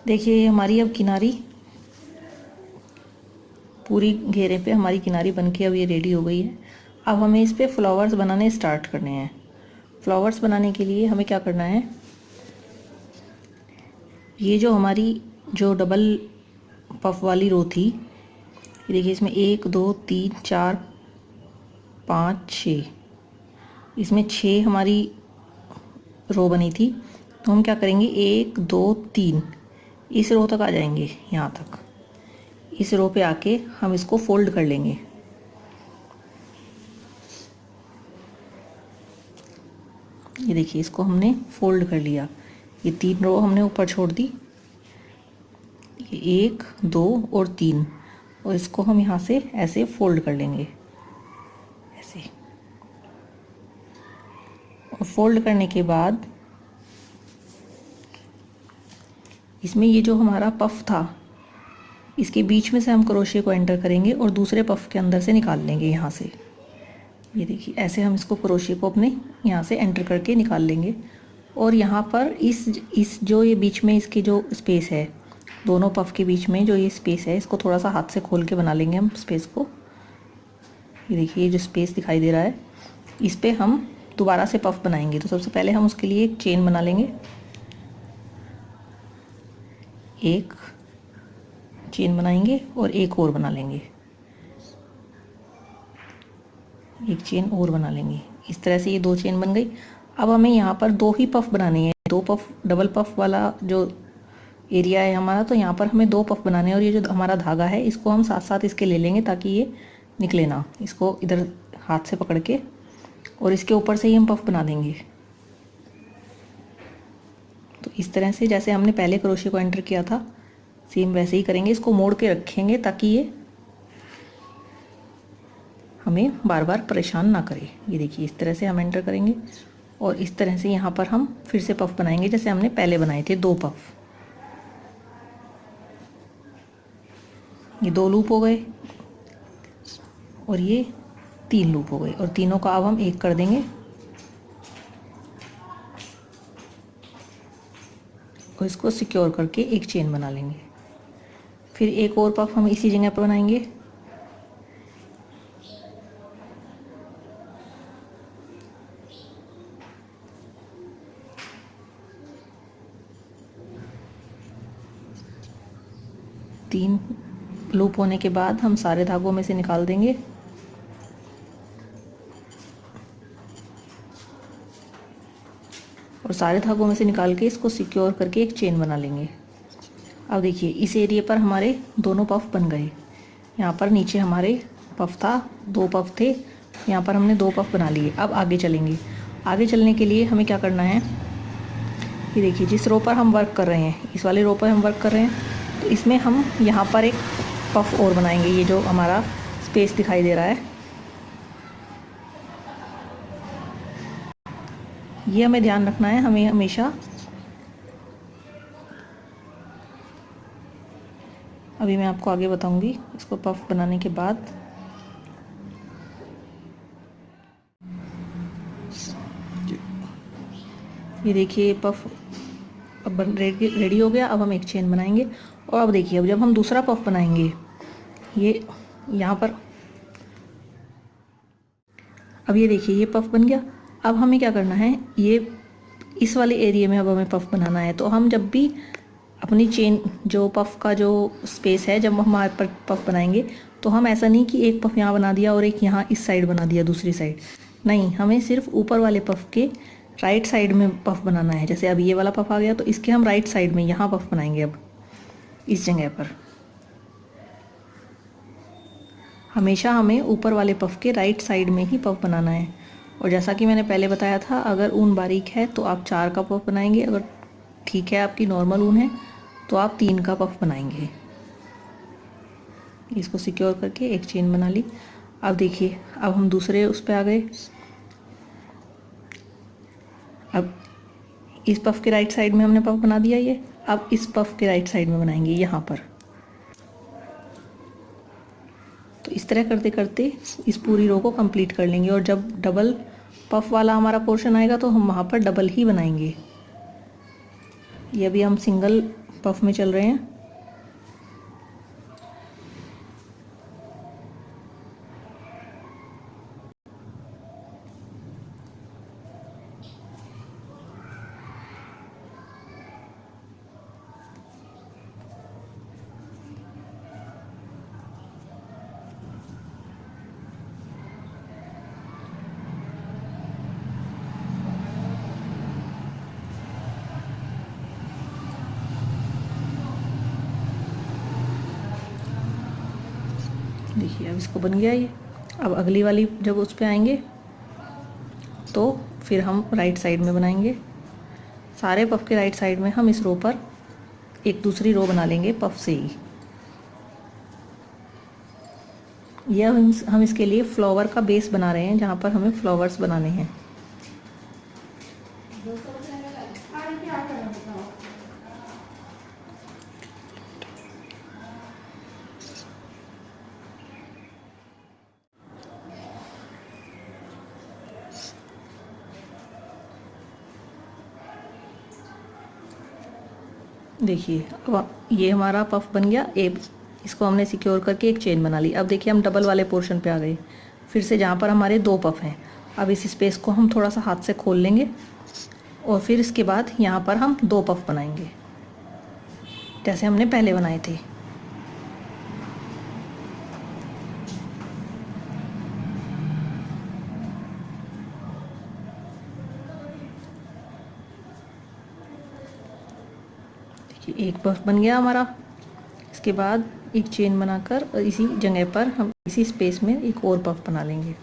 देखिए ये हमारी अब किनारी पूरी घेरे पे हमारी किनारी बनके अब ये रेडी हो गई है। अब हमें इस पे फ्लावर्स बनाने स्टार्ट करने हैं। फ्लावर्स बनाने के लिए हमें क्या करना है, ये जो हमारी जो डबल पफ वाली रो थी, ये देखिए इसमें 1 2 3 4 5 6, इसमें 6 हमारी रो बनी थी। तो हम क्या करेंगे, 1 2 3 इस रो तक आ जाएंगे, यहाँ तक इस रो पे आके हम इसको फोल्ड कर लेंगे। ये देखिए इसको हमने फोल्ड कर लिया। ये 3 रो हमने ऊपर छोड़ दी, ये 1 2 और 3, और इसको हम यहाँ से ऐसे फोल्ड कर लेंगे ऐसे। और फोल्ड करने के बाद इसमें ये जो हमारा पफ था, इसके बीच में से हम क्रोशे को एंटर करेंगे और दूसरे पफ के अंदर से निकाल लेंगे यहाँ से। ये देखिए ऐसे हम इसको क्रोशे को अपने यहाँ से एंटर करके निकाल लेंगे। और यहाँ पर इस जो ये बीच में इसकी जो स्पेस है, दोनों पफ के बीच में जो ये स्पेस है, इसको थोड़ा सा हाथ से खोल के बना लेंगे हम स्पेस को। ये देखिए ये जो स्पेस दिखाई दे रहा है, इस पे हम दोबारा से पफ बनाएंगे। तो सबसे पहले हम उसके लिए एक चेन बना लेंगे, एक चेन बनाएंगे और एक और बना लेंगे, एक चेन और बना लेंगे। इस तरह से ये 2 चेन बन गई। अब हमें यहाँ पर 2 ही पफ बनाने हैं, 2 पफ, डबल पफ वाला जो एरिया है हमारा, तो यहाँ पर हमें 2 पफ बनाने हैं। और ये जो हमारा धागा है इसको हम साथ साथ इसके ले लेंगे ताकि ये निकले ना। इसको इधर हाथ से पकड़ के और इसके ऊपर से ही हम पफ बना देंगे। तो इस तरह से जैसे हमने पहले क्रोशे को एंटर किया था, सेम वैसे ही करेंगे। इसको मोड़ के रखेंगे ताकि ये हमें बार बार परेशान ना करे। ये देखिए इस तरह से हम एंटर करेंगे और इस तरह से यहाँ पर हम फिर से पफ बनाएंगे जैसे हमने पहले बनाए थे 2 पफ। ये 2 लूप हो गए और ये 3 लूप हो गए, और तीनों का अब हम एक कर देंगे और इसको सिक्योर करके एक चेन बना लेंगे। फिर एक और पफ हम इसी जगह पर बनाएंगे। तीन लूप होने के बाद हम सारे धागों में से निकाल देंगे और सारे धागों में से निकाल के इसको सिक्योर करके एक चेन बना लेंगे। अब देखिए इस एरिया पर हमारे दोनों पफ बन गए। यहाँ पर नीचे हमारे पफ था, 2 पफ थे, यहाँ पर हमने 2 पफ बना लिए। अब आगे चलेंगे। आगे चलने के लिए हमें क्या करना है, ये देखिए जिस रो पर हम वर्क कर रहे हैं, इस वाले रो पर हम वर्क कर रहे हैं, तो इसमें हम यहाँ पर एक पफ और बनाएंगे। ये जो हमारा स्पेस दिखाई दे रहा है, ये हमें ध्यान रखना है। हमें हमेशा, अभी मैं आपको आगे बताऊंगी इसको पफ बनाने के बाद। ये देखिए पफ अब रेडी हो गया। अब हम एक चेन बनाएंगे और अब देखिए अब जब हम दूसरा पफ बनाएंगे, ये यहाँ पर, अब ये देखिए ये पफ बन गया। अब हमें क्या करना है, ये इस वाले एरिया में अब हमें पफ बनाना है। तो हम जब भी अपनी चेन जो पफ का जो स्पेस है, जब हम हमारे पर पफ बनाएंगे, तो हम ऐसा नहीं कि एक पफ यहाँ बना दिया और एक यहाँ इस साइड बना दिया दूसरी साइड, नहीं, हमें सिर्फ ऊपर वाले पफ के राइट साइड में पफ बनाना है। जैसे अब ये वाला पफ आ गया तो इसके हम राइट साइड में यहाँ पफ बनाएंगे। अब इस जगह पर हमेशा हमें ऊपर वाले पफ के राइट साइड में ही पफ बनाना है। और जैसा कि मैंने पहले बताया था, अगर ऊन बारीक है तो आप 4 का पफ बनाएंगे, अगर ठीक है आपकी नॉर्मल ऊन है तो आप 3 का पफ बनाएंगे। इसको सिक्योर करके एक चेन बना ली। अब देखिए अब हम दूसरे उस पर आ गए। अब इस पफ के राइट साइड में हमने पफ बना दिया ये। अब इस पफ के राइट साइड में बनाएंगे यहाँ पर। तो इस तरह करते करते इस पूरी रो को कंप्लीट कर लेंगे। और जब डबल पफ वाला हमारा पोर्शन आएगा तो हम वहाँ पर डबल ही बनाएंगे। ये अभी हम सिंगल पफ में चल रहे हैं। देखिए अब इसको बन गया ये। अब अगली वाली जब उस पे आएंगे तो फिर हम राइट साइड में बनाएंगे। सारे पफ के राइट साइड में हम इस रो पर एक दूसरी रो बना लेंगे पफ से ही। यह हम इसके लिए फ्लावर का बेस बना रहे हैं, जहाँ पर हमें फ्लावर्स बनाने हैं। देखिए अब ये हमारा पफ बन गया। इसको हमने सिक्योर करके एक चेन बना ली। अब देखिए हम डबल वाले पोर्शन पे आ गए, फिर से जहाँ पर हमारे 2 पफ हैं। अब इस स्पेस को हम थोड़ा सा हाथ से खोल लेंगे और फिर इसके बाद यहाँ पर हम 2 पफ बनाएंगे जैसे हमने पहले बनाए थे। देखिए एक पफ बन गया हमारा। इसके बाद एक चेन बनाकर इसी जगह पर हम इसी स्पेस में एक और पफ बना लेंगे।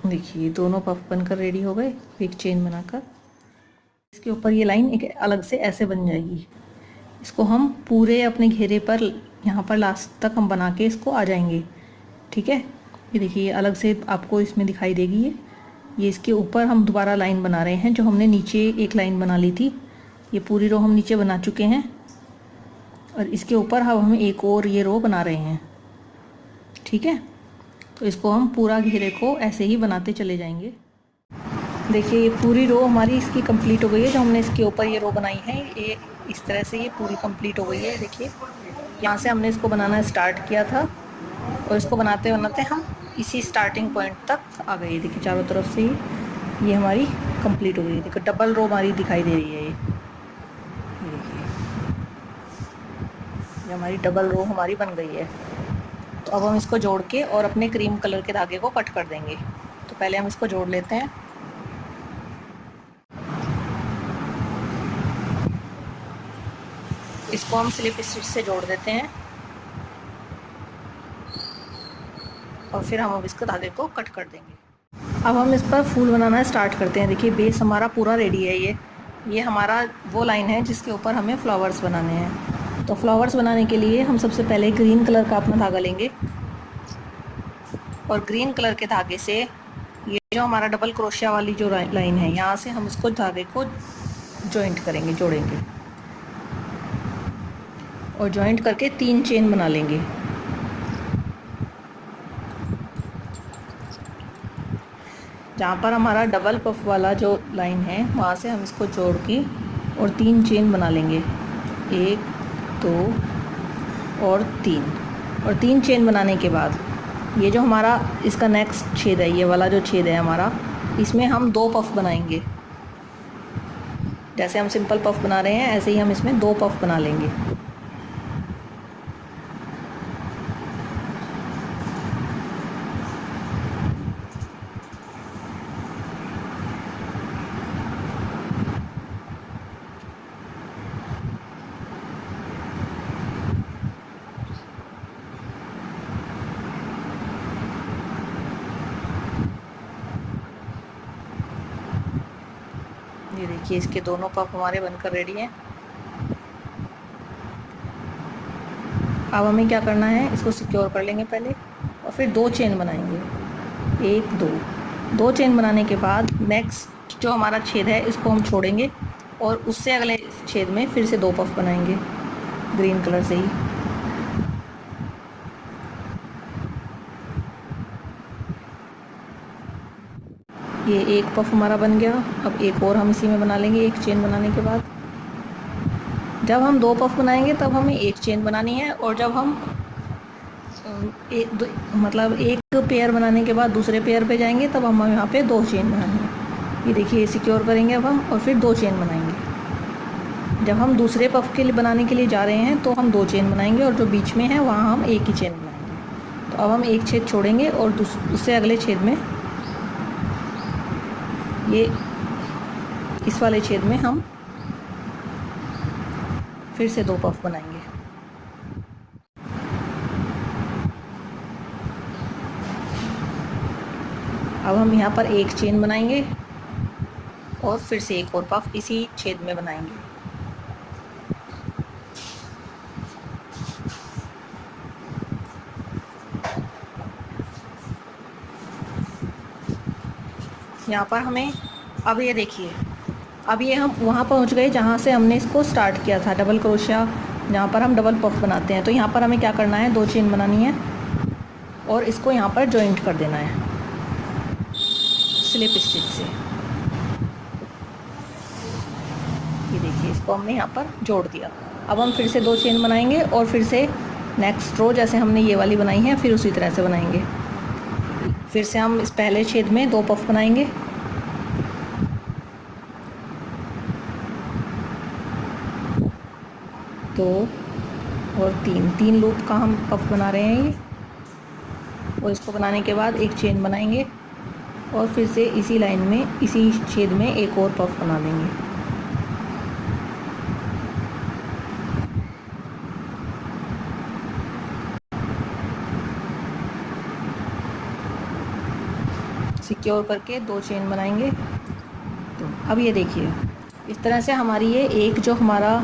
देखिए दोनों पफ बनकर रेडी हो गए। एक चेन बनाकर इसके ऊपर ये लाइन एक अलग से ऐसे बन जाएगी। इसको हम पूरे अपने घेरे पर यहाँ पर लास्ट तक हम बना के इसको आ जाएंगे। ठीक है, ये देखिए अलग से आपको इसमें दिखाई देगी ये इसके ऊपर हम दोबारा लाइन बना रहे हैं। जो हमने नीचे एक लाइन बना ली थी, ये पूरी रो हम नीचे बना चुके हैं और इसके ऊपर हम एक और ये रो बना रहे हैं। ठीक है, तो इसको हम पूरा घेरे को ऐसे ही बनाते चले जाएंगे। देखिए ये पूरी रो हमारी इसकी कंप्लीट हो गई है। जो हमने इसके ऊपर ये रो बनाई है, ये इस तरह से ये पूरी कंप्लीट हो गई है। देखिए यहाँ से हमने इसको बनाना स्टार्ट किया था और इसको बनाते बनाते हम इसी स्टार्टिंग पॉइंट तक आ गए। देखिए चारों तरफ से ये हमारी कंप्लीट हो गई है। देखो डबल रो हमारी दिखाई दे रही है। ये देखिए ये हमारी डबल रो हमारी बन गई है। तो अब हम इसको जोड़ के और अपने क्रीम कलर के धागे को कट कर देंगे। तो पहले हम इसको जोड़ लेते हैं। इसको हम स्लिप स्टिच से जोड़ देते हैं और फिर हम अब इसके धागे को कट कर देंगे। अब हम इस पर फूल बनाना स्टार्ट करते हैं। देखिए बेस हमारा पूरा रेडी है। ये हमारा वो लाइन है जिसके ऊपर हमें फ्लावर्स बनाने हैं। तो फ्लावर्स बनाने के लिए हम सबसे पहले ग्रीन कलर का अपना धागा लेंगे और ग्रीन कलर के धागे से ये जो हमारा डबल क्रोशिया वाली जो लाइन है, यहाँ से हम इसको धागे को जॉइंट करेंगे, जोड़ेंगे और जॉइंट करके 3 चेन बना लेंगे। जहाँ पर हमारा डबल पफ वाला जो लाइन है, वहाँ से हम इसको जोड़ के और 3 चेन बना लेंगे। 1 2 और 3। और 3 चेन बनाने के बाद ये जो हमारा इसका नेक्स्ट छेद है, ये वाला जो छेद है हमारा, इसमें हम 2 पफ बनाएंगे। जैसे हम सिंपल पफ बना रहे हैं ऐसे ही हम इसमें 2 पफ बना लेंगे। ये देखिए इसके दोनों पफ हमारे बनकर रेडी हैं। अब हमें क्या करना है, इसको सिक्योर कर लेंगे पहले और फिर 2 चेन बनाएंगे। 1 2 चेन बनाने के बाद नेक्स्ट जो हमारा छेद है इसको हम छोड़ेंगे और उससे अगले छेद में फिर से 2 पफ बनाएंगे ग्रीन कलर से ही। ये एक पफ हमारा बन गया। अब एक और हम इसी में बना लेंगे। एक चेन बनाने के बाद, जब हम 2 पफ बनाएंगे तब हमें एक चेन बनानी है, और जब हम मतलब एक पेयर बनाने के बाद दूसरे पेयर पे जाएंगे तब हम यहाँ पे 2 चेन बनानी है। ये देखिए, सिक्योर करेंगे अब हम, और फिर 2 चेन बनाएंगे। जब हम दूसरे पफ के लिए बनाने के लिए जा रहे हैं तो हम 2 चेन बनाएंगे, और जो बीच में है वहाँ हम एक ही चेन बनाएंगे। तो अब हम एक छेद छोड़ेंगे और उससे अगले छेद में, ये इस वाले छेद में हम फिर से 2 पफ बनाएंगे। अब हम यहाँ पर एक चेन बनाएंगे और फिर से एक और पफ इसी छेद में बनाएंगे। यहाँ पर हमें, अब ये देखिए, अब ये हम वहाँ पहुँच गए जहाँ से हमने इसको स्टार्ट किया था, डबल क्रोशिया जहाँ पर हम डबल पफ बनाते हैं। तो यहाँ पर हमें क्या करना है, 2 चेन बनानी है और इसको यहाँ पर जॉइंट कर देना है स्लिप स्टिच से। ये देखिए, इसको हमने यहाँ पर जोड़ दिया। अब हम फिर से 2 चेन बनाएंगे और फिर से नेक्स्ट रो जैसे हमने ये वाली बनाई है फिर उसी तरह से बनाएंगे। फिर से हम इस पहले छेद में 2 पफ बनाएंगे, दो और तीन लूप का हम पफ बना रहे हैं ये। और इसको बनाने के बाद एक चेन बनाएंगे और फिर से इसी लाइन में, इसी छेद में एक और पफ बना देंगे। सिक्योर करके 2 चेन बनाएंगे। तो अब ये देखिए, इस तरह से हमारी ये एक जो हमारा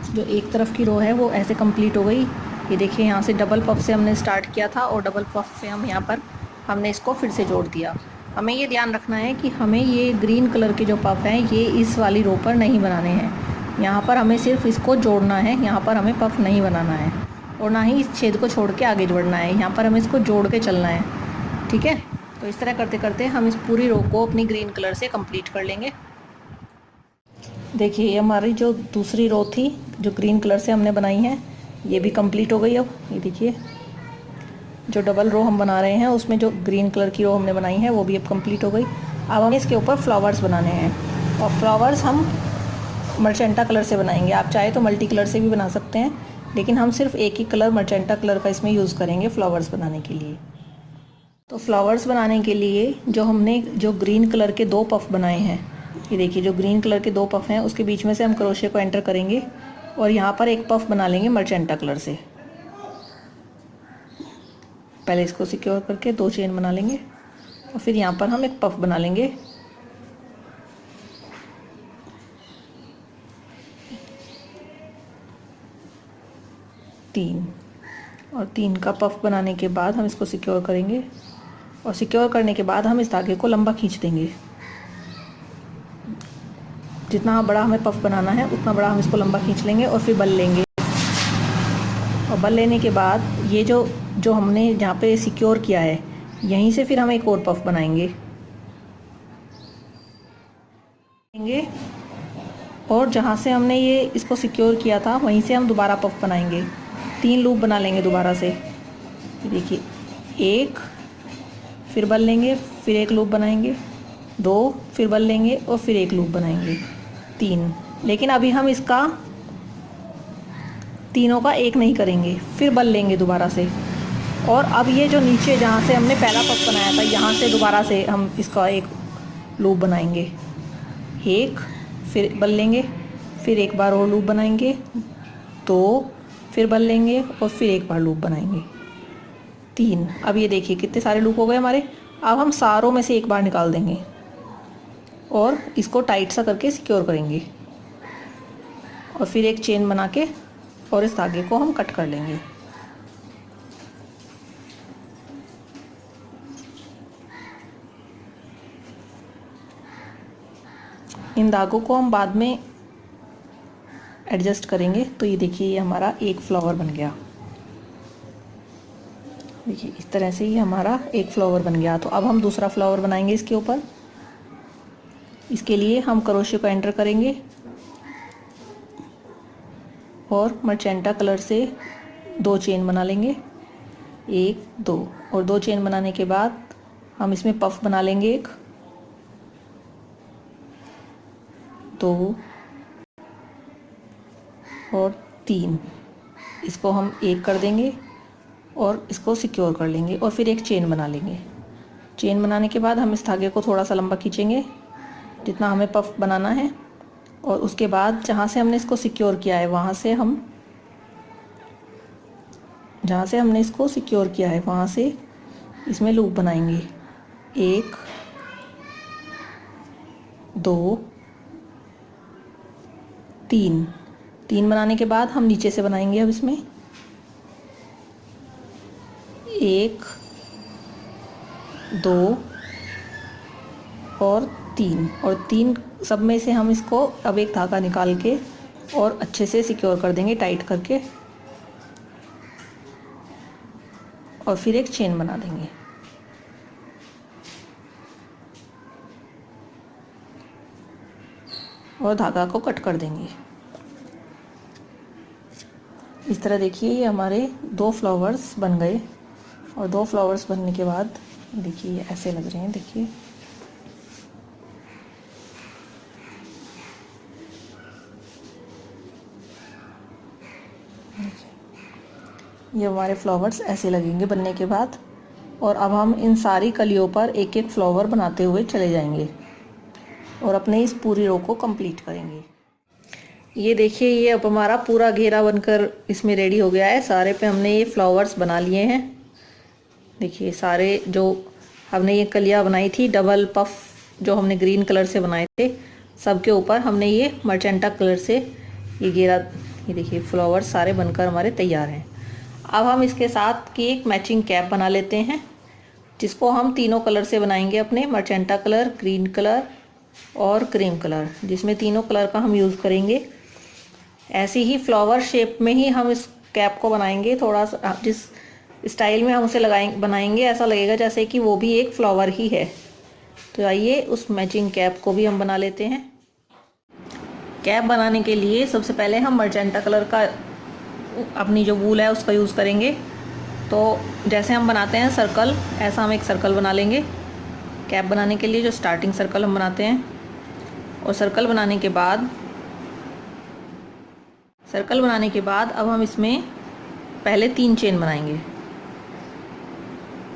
जो एक तरफ की रो है वो ऐसे कंप्लीट हो गई। ये देखिए, यहाँ से डबल पफ से हमने स्टार्ट किया था और डबल पफ से हम यहाँ पर हमने इसको फिर से जोड़ दिया। हमें ये ध्यान रखना है कि हमें ये ग्रीन कलर के जो पफ हैं ये इस वाली रो पर नहीं बनाने हैं। यहाँ पर हमें सिर्फ इसको जोड़ना है, यहाँ पर हमें पफ नहीं बनाना है और ना ही इस छेद को छोड़ के आगे बढ़ना है। यहाँ पर हमें इसको जोड़ के चलना है, ठीक है। तो इस तरह करते करते हम इस पूरी रो को अपनी ग्रीन कलर से कंप्लीट कर लेंगे। देखिए, ये हमारी जो दूसरी रो थी जो ग्रीन कलर से हमने बनाई है ये भी कंप्लीट हो गई। अब ये देखिए, जो डबल रो हम बना रहे हैं उसमें जो ग्रीन कलर की रो हमने बनाई है वो भी अब कंप्लीट हो गई। अब हमें इसके ऊपर फ्लावर्स बनाने हैं और फ्लावर्स हम मर्चेंटा कलर से बनाएंगे। आप चाहे तो मल्टी कलर से भी बना सकते हैं, लेकिन हम सिर्फ एक ही कलर मर्चेंटा कलर का इसमें यूज़ करेंगे फ्लावर्स बनाने के लिए। तो फ्लावर्स बनाने के लिए जो हमने जो ग्रीन कलर के 2 पफ बनाए हैं, ये देखिए, जो ग्रीन कलर के 2 पफ हैं उसके बीच में से हम क्रोशे को एंटर करेंगे और यहाँ पर एक पफ बना लेंगे मर्चेंटा कलर से। पहले इसको सिक्योर करके 2 चेन बना लेंगे और फिर यहाँ पर हम एक पफ बना लेंगे। तीन का पफ बनाने के बाद हम इसको सिक्योर करेंगे और सिक्योर करने के बाद हम इस धागे को लंबा खींच देंगे। जितना बड़ा हमें पफ बनाना है उतना बड़ा हम इसको लंबा खींच लेंगे और फिर बल लेंगे। और बल लेने के बाद ये जो हमने जहाँ पे सिक्योर किया है यहीं से फिर हम एक और पफ बनाएंगे और जहाँ से हमने ये इसको सिक्योर किया था वहीं से हम दोबारा पफ बनाएंगे। 3 लूप बना लेंगे दोबारा से। देखिए, एक, फिर बल लेंगे, फिर एक लूप बनाएंगे, 2, फिर बल लेंगे और फिर एक लूप बनाएंगे, 3। लेकिन अभी हम इसका तीनों का एक नहीं करेंगे, फिर बल लेंगे दोबारा से। और अब ये जो नीचे जहाँ से हमने पहला पफ बनाया था यहाँ से दोबारा से हम इसका एक लूप बनाएंगे। एक, फिर बल लेंगे, फिर एक बार और लूप बनाएंगे, 2, फिर बल लेंगे और फिर एक बार लूप बनाएंगे, 3। अब ये देखिए कितने सारे लूप हो गए हमारे। अब हम सारों में से एक बार निकाल देंगे और इसको टाइट सा करके सिक्योर करेंगे और फिर एक चेन बना के और इस धागे को हम कट कर लेंगे। इन धागों को हम बाद में एडजस्ट करेंगे। तो ये देखिए, ये हमारा एक फ्लावर बन गया। देखिए, इस तरह से ही हमारा एक फ्लावर बन गया। तो अब हम दूसरा फ्लावर बनाएंगे इसके ऊपर। इसके लिए हम क्रोशे को एंटर करेंगे और मर्चेंटा कलर से 2 चेन बना लेंगे, 1 2, और 2 चेन बनाने के बाद हम इसमें पफ बना लेंगे, 1 2 और 3। इसको हम 1 कर देंगे और इसको सिक्योर कर लेंगे और फिर एक चेन बना लेंगे। चेन बनाने के बाद हम इस धागे को थोड़ा सा लंबा खींचेंगे जितना हमें पफ बनाना है, और उसके बाद जहाँ से हमने इसको सिक्योर किया है वहाँ से इसमें लूप बनाएंगे, 1 2 3। 3 बनाने के बाद हम नीचे से बनाएंगे अब इसमें 1 2 और 3 सब में से हम इसको अब एक धागा निकाल के और अच्छे से सिक्योर कर देंगे टाइट करके, और फिर एक चेन बना देंगे। और धागा को कट कर देंगे। इस तरह देखिए ये हमारे 2 फ्लावर्स बन गए, और 2 फ्लावर्स बनने के बाद देखिए ये ऐसे लग रहे हैं। देखिए ये हमारे फ्लावर्स ऐसे लगेंगे बनने के बाद। और अब हम इन सारी कलियों पर एक एक फ्लावर बनाते हुए चले जाएंगे और अपने इस पूरी रो को कंप्लीट करेंगे। ये देखिए ये अब हमारा पूरा घेरा बनकर इसमें रेडी हो गया है। सारे पे हमने ये फ्लावर्स बना लिए हैं। देखिए सारे जो हमने ये कलियाँ बनाई थी डबल पफ जो हमने ग्रीन कलर से बनाए थे, सबके ऊपर हमने ये मर्चेंटा कलर से ये घेरा, ये देखिए फ्लावर्स सारे बनकर हमारे तैयार हैं। अब हम इसके साथ की एक मैचिंग कैप बना लेते हैं, जिसको हम तीनों कलर से बनाएंगे अपने, मर्चेंटा कलर, ग्रीन कलर और क्रीम कलर, जिसमें तीनों कलर का हम यूज़ करेंगे। ऐसी ही फ्लावर शेप में ही हम इस कैप को बनाएंगे। थोड़ा सा जिस स्टाइल में हम उसे बनाएंगे ऐसा लगेगा जैसे कि वो भी एक फ्लावर ही है। तो आइए उस मैचिंग कैप को भी हम बना लेते हैं। कैप बनाने के लिए सबसे पहले हम मर्चेंटा कलर का अपनी जो वूल है उसका यूज़ करेंगे। तो जैसे हम बनाते हैं सर्कल, ऐसा हम एक सर्कल बना लेंगे कैप बनाने के लिए, जो स्टार्टिंग सर्कल हम बनाते हैं। और सर्कल बनाने के बाद अब हम इसमें पहले 3 चेन बनाएंगे,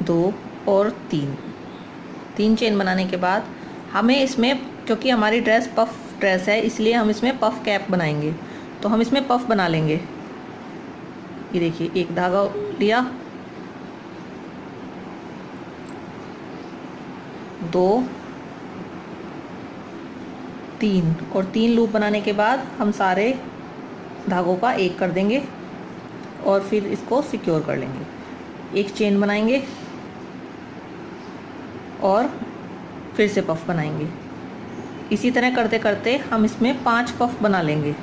2 और 3 चेन बनाने के बाद हमें इसमें, क्योंकि हमारी ड्रेस पफ ड्रेस है इसलिए हम इसमें पफ कैप बनाएंगे। तो हम इसमें पफ बना लेंगे। ये देखिए एक धागा लिया, 2 3 और 3 लूप बनाने के बाद हम सारे धागों का एक कर देंगे और फिर इसको सिक्योर कर लेंगे। एक चेन बनाएंगे और फिर से पफ बनाएंगे। इसी तरह करते करते हम इसमें 5 पफ बना लेंगे।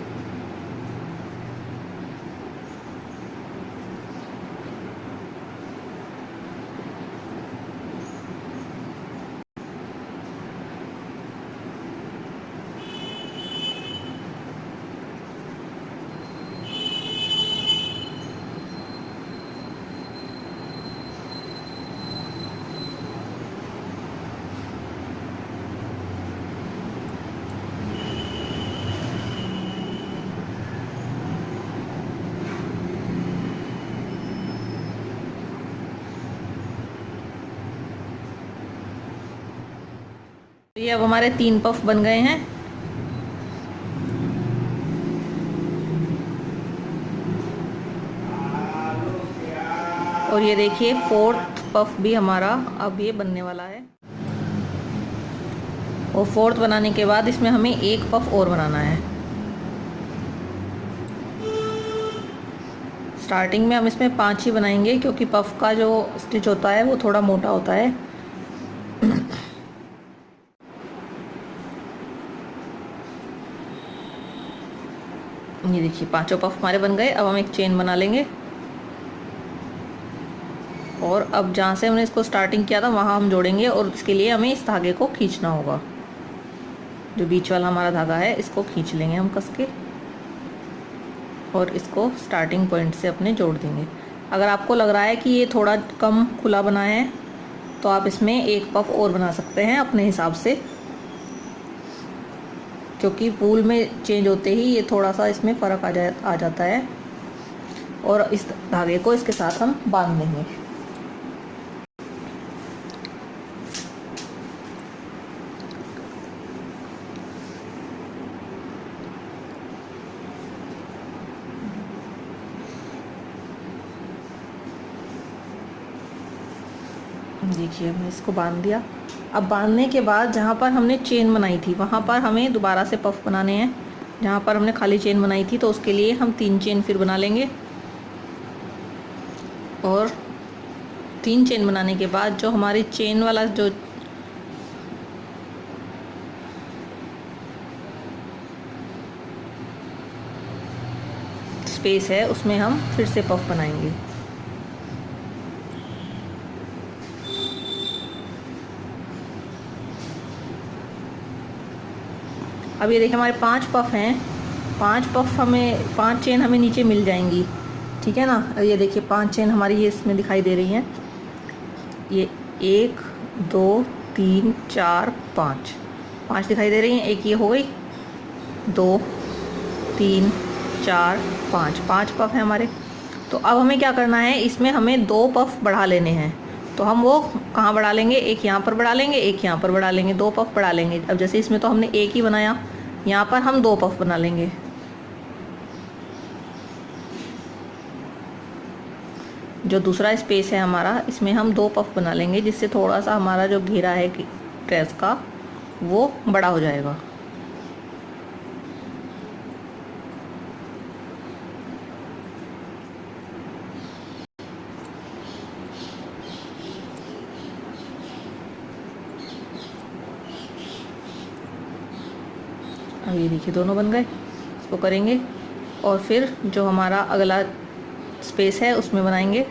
ये अब हमारे 3 पफ बन गए हैं। और ये देखिए 4th पफ भी हमारा अब ये बनने वाला है। और 4th बनाने के बाद इसमें हमें एक पफ और बनाना है। स्टार्टिंग में हम इसमें 5 ही बनाएंगे क्योंकि पफ का जो स्टिच होता है वो थोड़ा मोटा होता है। ये देखिए 5 पफ हमारे बन गए। अब हम एक चेन बना लेंगे और अब जहाँ से हमने इसको स्टार्टिंग किया था वहाँ हम जोड़ेंगे और इसके लिए हमें इस धागे को खींचना होगा। जो बीच वाला हमारा धागा है इसको खींच लेंगे हम कस के और इसको स्टार्टिंग पॉइंट से अपने जोड़ देंगे। अगर आपको लग रहा है कि ये थोड़ा कम खुला बना है तो आप इसमें एक पफ और बना सकते हैं अपने हिसाब से, क्योंकि वूल में चेंज होते ही ये थोड़ा सा इसमें फ़र्क आ जाता है। और इस धागे को इसके साथ हम बांध देंगे। देखिए हमने इसको बांध दिया। अब बांधने के बाद जहाँ पर हमने चेन बनाई थी वहाँ पर हमें दोबारा से पफ बनाने हैं। जहाँ पर हमने खाली चेन बनाई थी तो उसके लिए हम 3 चेन फिर बना लेंगे। और 3 चेन बनाने के बाद जो हमारी चेन वाला जो स्पेस है उसमें हम फिर से पफ बनाएंगे। अब ये देखिए हमारे 5 पफ हैं। 5 चेन हमें नीचे मिल जाएंगी, ठीक है ना। ये देखिए 5 चेन हमारी ये इसमें दिखाई दे रही हैं। ये 1 2 3 4 5 दिखाई दे रही हैं। एक ये हो गई, 2 3 4 5 पफ हैं हमारे। तो अब हमें क्या करना है, इसमें हमें 2 पफ बढ़ा लेने हैं। तो हम वो कहाँ बढ़ा लेंगे, एक यहाँ पर बढ़ा लेंगे, एक यहाँ पर बढ़ा लेंगे, 2 पफ बढ़ा लेंगे। अब जैसे इसमें तो हमने एक ही बनाया, यहाँ पर हम 2 पफ बना लेंगे। जो दूसरा स्पेस है हमारा, इसमें हम 2 पफ बना लेंगे, जिससे थोड़ा सा हमारा जो घेरा है ड्रेस का वो बड़ा हो जाएगा। अब ये देखिए दोनों बन गए। इसको करेंगे और फिर जो हमारा अगला स्पेस है उसमें बनाएंगे।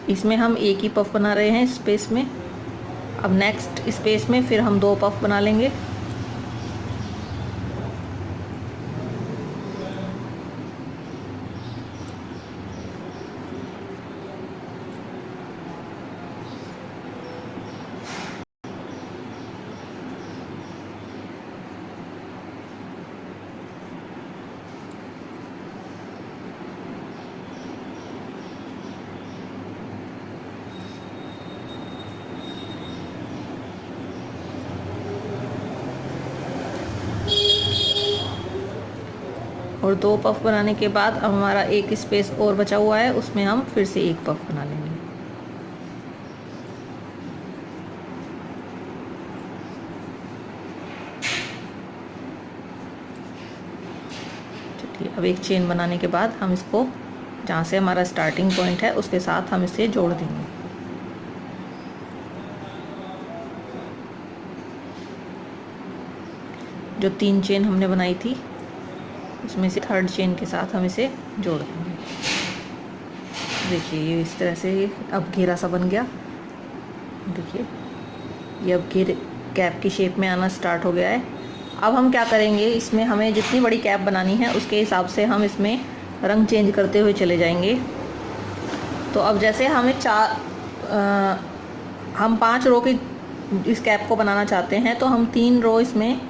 इसमें हम एक ही पफ बना रहे हैं स्पेस में। अब नेक्स्ट स्पेस में फिर हम 2 पफ बना लेंगे। और 2 पफ बनाने के बाद अब हमारा एक स्पेस और बचा हुआ है, उसमें हम फिर से एक पफ बना लेंगे। चलिए अब एक चेन बनाने के बाद हम इसको जहाँ से हमारा स्टार्टिंग पॉइंट है उसके साथ हम इसे जोड़ देंगे। जो 3 चेन हमने बनाई थी उसमें से 3rd चेन के साथ हम इसे जोड़ देंगे। देखिए ये इस तरह से अब घेरा सा बन गया। देखिए ये अब घेरे कैप की शेप में आना स्टार्ट हो गया है। अब हम क्या करेंगे, इसमें हमें जितनी बड़ी कैप बनानी है उसके हिसाब से हम इसमें रंग चेंज करते हुए चले जाएंगे। तो अब जैसे हमें हम 5 रो की इस कैप को बनाना चाहते हैं तो हम 3 रो इसमें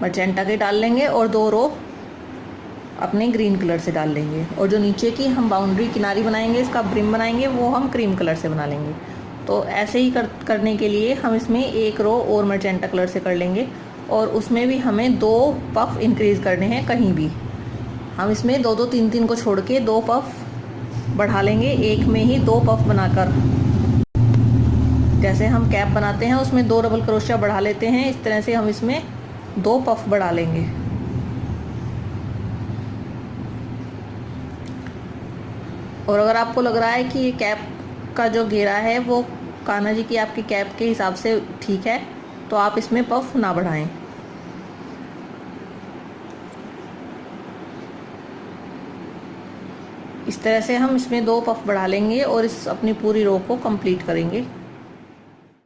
मजेंटा के डाल लेंगे और 2 रो अपने ग्रीन कलर से डाल लेंगे। और जो नीचे की हम बाउंड्री किनारी बनाएंगे, इसका ब्रिम बनाएंगे, वो हम क्रीम कलर से बना लेंगे। तो ऐसे ही करने के लिए हम इसमें 1 रो और मजेंटा कलर से कर लेंगे। और उसमें भी हमें 2 पफ इंक्रीज़ करने हैं। कहीं भी हम इसमें 2-2 3-3 को छोड़ के 2 पफ बढ़ा लेंगे। एक में ही 2 पफ बनाकर, जैसे हम कैप बनाते हैं उसमें 2 डबल क्रोशिया बढ़ा लेते हैं, इस तरह से हम इसमें 2 पफ बढ़ा लेंगे। और अगर आपको लग रहा है कि ये कैप का जो घेरा है वो कान्हा जी की आपकी कैप के हिसाब से ठीक है तो आप इसमें पफ ना बढ़ाएं। इस तरह से हम इसमें 2 पफ बढ़ा लेंगे और इस अपनी पूरी रो को कंप्लीट करेंगे।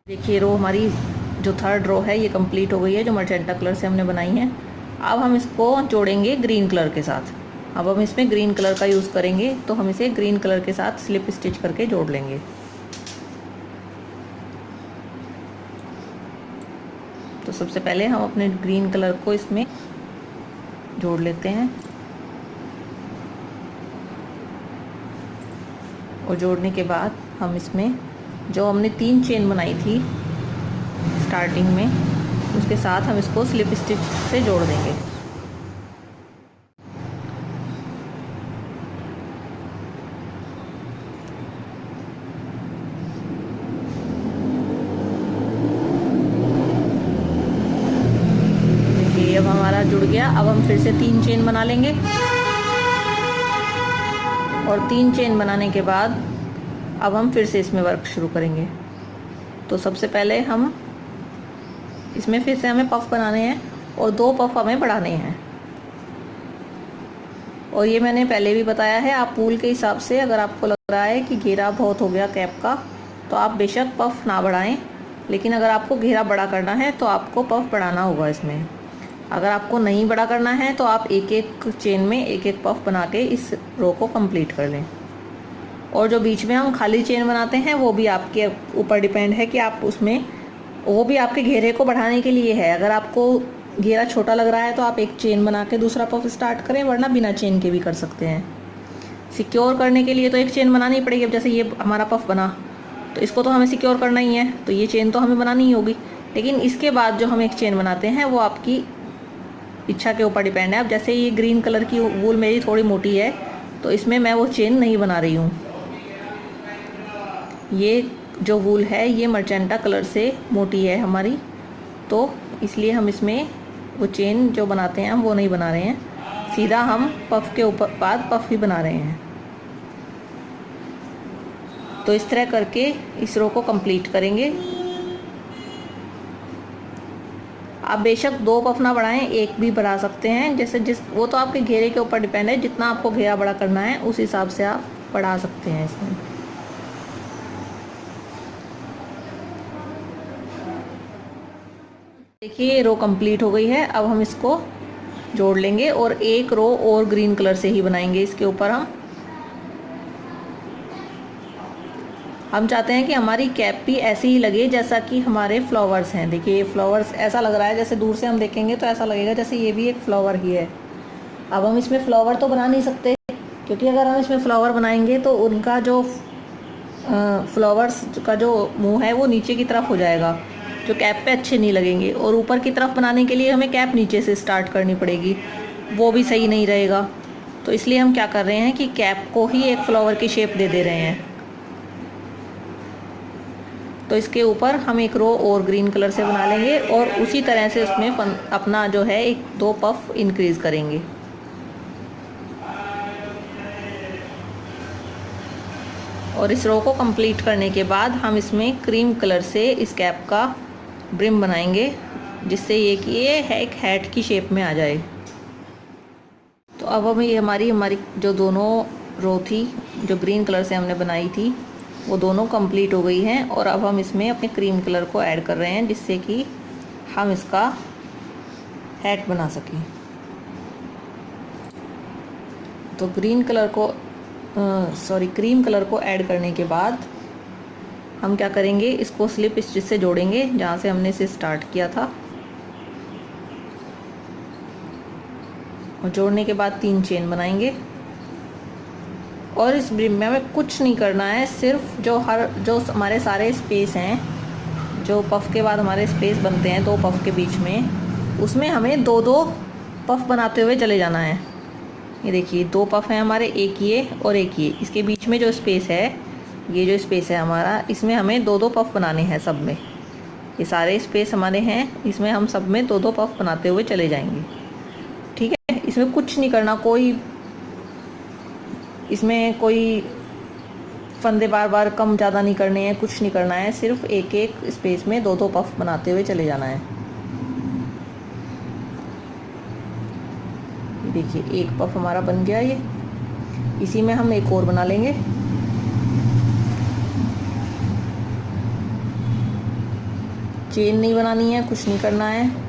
देखिए रो हमारी जो थर्ड रो है ये कंप्लीट हो गई है, जो मर्जेंटा कलर से हमने बनाई है। अब हम इसको जोड़ेंगे ग्रीन कलर के साथ। अब हम इसमें ग्रीन कलर का यूज़ करेंगे, तो हम इसे ग्रीन कलर के साथ स्लिप स्टिच करके जोड़ लेंगे। तो सबसे पहले हम अपने ग्रीन कलर को इसमें जोड़ लेते हैं, और जोड़ने के बाद हम इसमें जो हमने 3 चेन बनाई थी स्टार्टिंग में, उसके साथ हम इसको स्लिप स्टिच से जोड़ देंगे। देखिए अब हमारा जुड़ गया। अब हम फिर से 3 चेन बना लेंगे, और 3 चेन बनाने के बाद अब हम फिर से इसमें वर्क शुरू करेंगे। तो सबसे पहले हम इसमें फिर से हमें पफ बनाने हैं, और 2 पफ हमें बढ़ाने हैं। और ये मैंने पहले भी बताया है, आप पूल के हिसाब से अगर आपको लग रहा है कि घेरा बहुत हो गया कैप का, तो आप बेशक पफ ना बढ़ाएं, लेकिन अगर आपको घेरा बड़ा करना है तो आपको पफ बढ़ाना होगा इसमें। अगर आपको नहीं बड़ा करना है तो आप एक एक चेन में एक एक पफ बना के इस रो को कंप्लीट कर लें। और जो बीच में हम खाली चेन बनाते हैं वो भी आपके ऊपर डिपेंड है कि आप उसमें, वो भी आपके घेरे को बढ़ाने के लिए है। अगर आपको घेरा छोटा लग रहा है तो आप एक चेन बना के दूसरा पफ स्टार्ट करें, वरना बिना चेन के भी कर सकते हैं। सिक्योर करने के लिए तो एक चेन बनानी पड़ेगी। अब जैसे ये हमारा पफ बना, तो इसको तो हमें सिक्योर करना ही है, तो ये चेन तो हमें बनानी ही होगी। लेकिन इसके बाद जो हम एक चेन बनाते हैं वो आपकी इच्छा के ऊपर डिपेंड है। अब जैसे ये ग्रीन कलर की वूल मेरी थोड़ी मोटी है, तो इसमें मैं वो चेन नहीं बना रही हूँ। ये जो वूल है ये मर्जेंटा कलर से मोटी है हमारी, तो इसलिए हम इसमें वो चेन जो बनाते हैं हम वो नहीं बना रहे हैं, सीधा हम पफ के ऊपर बाद पफ ही बना रहे हैं। तो इस तरह करके इस रो को कंप्लीट करेंगे। आप बेशक 2 पफ ना बढ़ाएं, एक भी बढ़ा सकते हैं, जैसे वो तो आपके घेरे के ऊपर डिपेंड है। जितना आपको घेरा बड़ा करना है उस हिसाब से आप बढ़ा सकते हैं इसमें। देखिए रो कंप्लीट हो गई है। अब हम इसको जोड़ लेंगे और एक रो और ग्रीन कलर से ही बनाएंगे इसके ऊपर। हम चाहते हैं कि हमारी कैप भी ऐसी ही लगे जैसा कि हमारे फ्लावर्स हैं। देखिए ये फ्लावर्स ऐसा लग रहा है, जैसे दूर से हम देखेंगे तो ऐसा लगेगा जैसे ये भी एक फ्लावर ही है। अब हम इसमें फ्लावर तो बना नहीं सकते, क्योंकि अगर हम इसमें फ्लावर बनाएंगे तो उनका जो फ्लावर्स का जो मुंह है वो नीचे की तरफ हो जाएगा, जो कैप पे अच्छे नहीं लगेंगे। और ऊपर की तरफ बनाने के लिए हमें कैप नीचे से स्टार्ट करनी पड़ेगी, वो भी सही नहीं रहेगा। तो इसलिए हम क्या कर रहे हैं कि कैप को ही एक फ्लावर की शेप दे दे रहे हैं। तो इसके ऊपर हम एक रो और ग्रीन कलर से बना लेंगे, और उसी तरह से उसमें अपना जो है 1-2 पफ इंक्रीज करेंगे। और इस रो को कंप्लीट करने के बाद हम इसमें क्रीम कलर से इस कैप का ब्रिम बनाएंगे, जिससे ये एक हैट की शेप में आ जाए। तो अब हम ये हमारी जो दोनों रो थी जो ग्रीन कलर से हमने बनाई थी वो दोनों कंप्लीट हो गई हैं, और अब हम इसमें अपने क्रीम कलर को ऐड कर रहे हैं, जिससे कि हम इसका हैट बना सकें। तो क्रीम कलर को ऐड करने के बाद हम क्या करेंगे, इसको स्लिप स्टिच से जोड़ेंगे जहाँ से हमने इसे स्टार्ट किया था। और जोड़ने के बाद 3 चेन बनाएंगे। और इस ब्रिम में हमें कुछ नहीं करना है, सिर्फ जो हमारे सारे स्पेस हैं, जो पफ के बाद हमारे स्पेस बनते हैं 2 पफ के बीच में, उसमें हमें 2-2 पफ बनाते हुए चले जाना है। ये देखिए 2 पफ हैं हमारे, एक ये और एक ये। इसके बीच में जो स्पेस है, ये जो स्पेस है हमारा, इसमें हमें 2-2 पफ बनाने हैं सब में। ये सारे स्पेस हमारे हैं, इसमें हम सब में 2-2 पफ बनाते हुए चले जाएंगे। ठीक है, इसमें कुछ नहीं करना, इसमें कोई फंदे बार बार कम ज़्यादा नहीं करने हैं, कुछ नहीं करना है, सिर्फ एक एक स्पेस में 2-2 पफ बनाते हुए चले जाना है। देखिए एक पफ हमारा बन गया ये। इसी में हम एक और बना लेंगे। चेन नहीं बनानी है, कुछ नहीं करना है।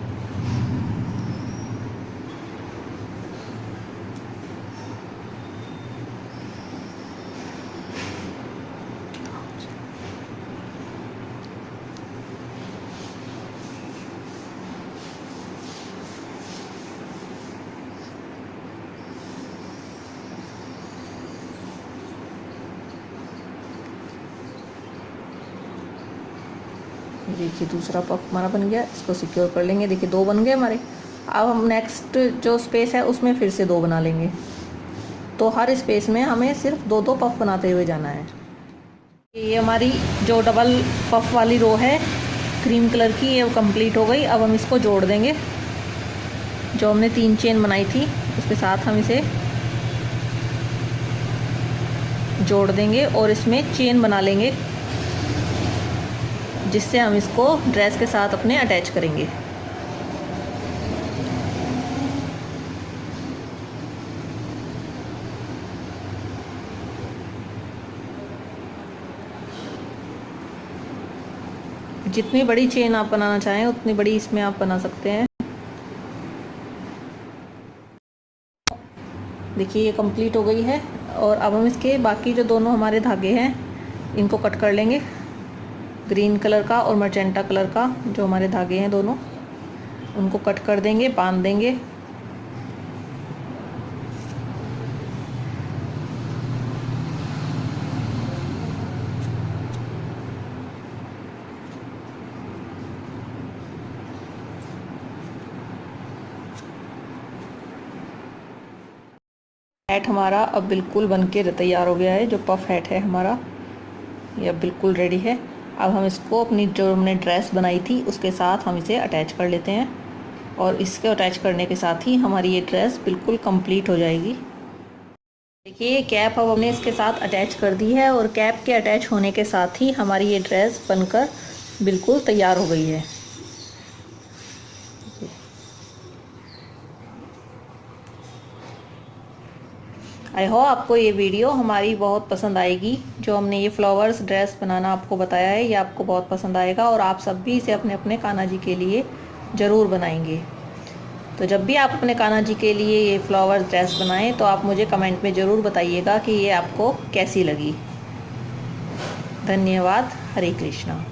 देखिए दूसरा पफ हमारा बन गया, इसको सिक्योर कर लेंगे। देखिए 2 बन गए हमारे। अब हम नेक्स्ट जो स्पेस है उसमें फिर से 2 बना लेंगे। तो हर स्पेस में हमें सिर्फ 2-2 पफ बनाते हुए जाना है। ये हमारी जो डबल पफ वाली रो है क्रीम कलर की, ये कंप्लीट हो गई। अब हम इसको जोड़ देंगे। जो हमने 3 चेन बनाई थी उसके साथ हम इसे जोड़ देंगे और इसमें चेन बना लेंगे, जिससे हम इसको ड्रेस के साथ अपने अटैच करेंगे। जितनी बड़ी चेन आप बनाना चाहें उतनी बड़ी इसमें आप बना सकते हैं। देखिए ये कंप्लीट हो गई है। और अब हम इसके बाकी जो दोनों हमारे धागे हैं इनको कट कर लेंगे। ग्रीन कलर का और मर्जेंटा कलर का जो हमारे धागे हैं दोनों, उनको कट कर देंगे, बांध देंगे। हैट हमारा अब बिल्कुल बनके तैयार हो गया है। जो पफ हैट है हमारा ये अब बिल्कुल रेडी है। अब हम इसको अपनी जो हमने ड्रेस बनाई थी उसके साथ हम इसे अटैच कर लेते हैं। और इसके अटैच करने के साथ ही हमारी ये ड्रेस बिल्कुल कंप्लीट हो जाएगी। देखिए कैप अब हमने इसके साथ अटैच कर दी है और कैप के अटैच होने के साथ ही हमारी ये ड्रेस बनकर बिल्कुल तैयार हो गई है। आई होप आपको ये वीडियो हमारी बहुत पसंद आएगी। जो हमने ये फ्लावर्स ड्रेस बनाना आपको बताया है ये आपको बहुत पसंद आएगा और आप सब भी इसे अपने अपने कान्हा जी के लिए ज़रूर बनाएंगे। तो जब भी आप अपने कान्हा जी के लिए ये फ्लावर्स ड्रेस बनाएं तो आप मुझे कमेंट में ज़रूर बताइएगा कि ये आपको कैसी लगी। धन्यवाद। हरे कृष्णा।